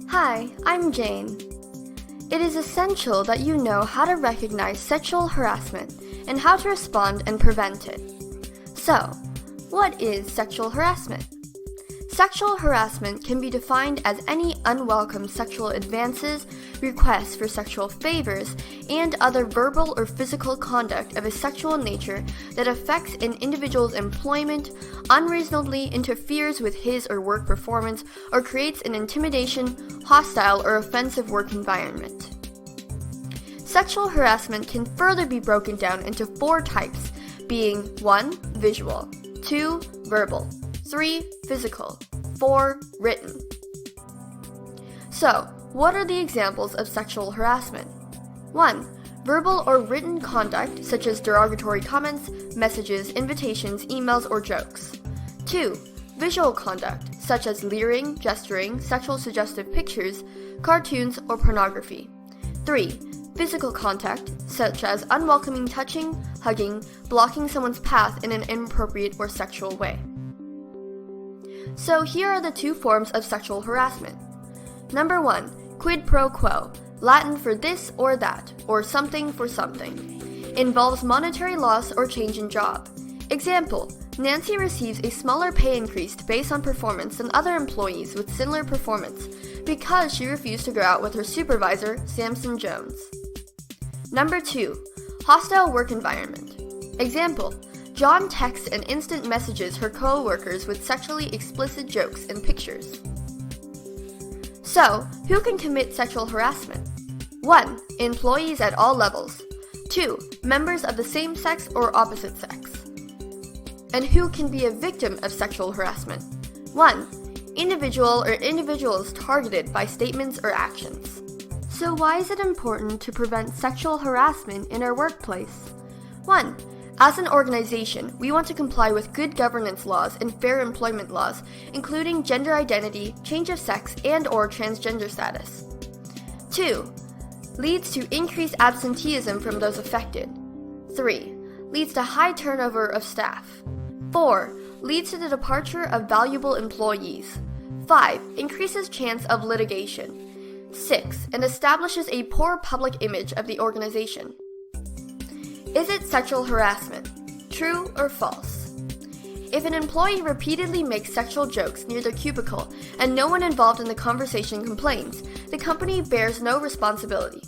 Hi, I'm Jane. It is essential that you know how to recognize sexual harassment and how to respond and prevent it. So, what is sexual harassment? Sexual harassment can be defined as any unwelcome sexual advances, requests for sexual favors, and other verbal or physical conduct of a sexual nature that affects an individual's employment, unreasonably interferes with his or work performance, or creates an intimidation, hostile, or offensive work environment. Sexual harassment can further be broken down into 4 types, being 1. Visual, 2. Verbal, 3. Physical, 4. Written. So, what are the examples of sexual harassment? 1. Verbal or written conduct, such as derogatory comments, messages, invitations, emails, or jokes. 2. Visual conduct, such as leering, gesturing, sexual suggestive pictures, cartoons, or pornography. 3. Physical contact, such as unwelcoming touching, hugging, blocking someone's path in an inappropriate or sexual way. So here are the 2 forms of sexual harassment. Number 1, quid pro quo, Latin for this or that, or something for something. Involves monetary loss or change in job. Example, Nancy receives a smaller pay increase based on performance than other employees with similar performance because she refused to go out with her supervisor, Samson Jones. Number 2, hostile work environment. Example, John texts and instant messages her co-workers with sexually explicit jokes and pictures. So, who can commit sexual harassment? 1. Employees at all levels. 2. Members of the same sex or opposite sex. And who can be a victim of sexual harassment? 1. Individual or individuals targeted by statements or actions. So why is it important to prevent sexual harassment in our workplace? 1. As an organization, we want to comply with good governance laws and fair employment laws, including gender identity, change of sex, and/or transgender status. 2. Leads to increased absenteeism from those affected. 3. Leads to high turnover of staff. 4. Leads to the departure of valuable employees. 5. Increases chance of litigation. 6. And establishes a poor public image of the organization. Is it sexual harassment? True or false? If an employee repeatedly makes sexual jokes near their cubicle and no one involved in the conversation complains, the company bears no responsibility.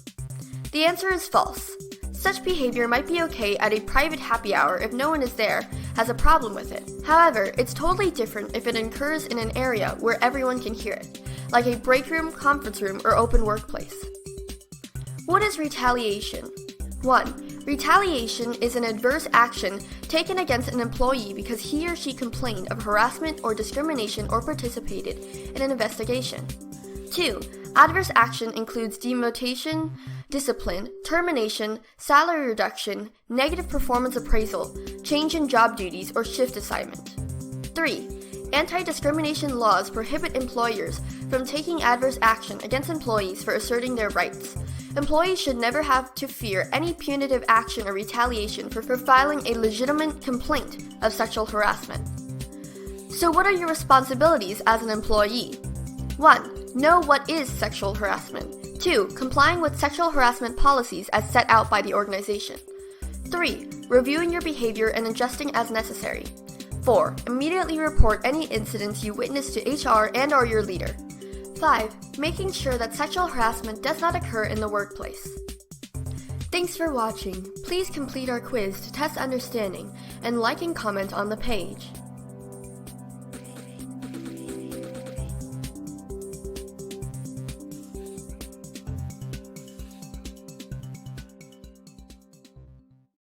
The answer is false. Such behavior might be okay at a private happy hour if no one is there, has a problem with it. However, it's totally different if it occurs in an area where everyone can hear it, like a break room, conference room, or open workplace. What is retaliation? 1. Retaliation is an adverse action taken against an employee because he or she complained of harassment or discrimination or participated in an investigation. 2. Adverse action includes demotion, discipline, termination, salary reduction, negative performance appraisal, change in job duties, or shift assignment. 3. Anti-discrimination laws prohibit employers from taking adverse action against employees for asserting their rights. Employees should never have to fear any punitive action or retaliation for filing a legitimate complaint of sexual harassment. So what are your responsibilities as an employee? 1. Know what is sexual harassment. 2. Complying with sexual harassment policies as set out by the organization. 3. Reviewing your behavior and adjusting as necessary. 4. Immediately report any incidents you witness to HR and/or your leader. 5. Making sure that sexual harassment does not occur in the workplace. Thanks for watching. Please complete our quiz to test understanding and like and comment on the page.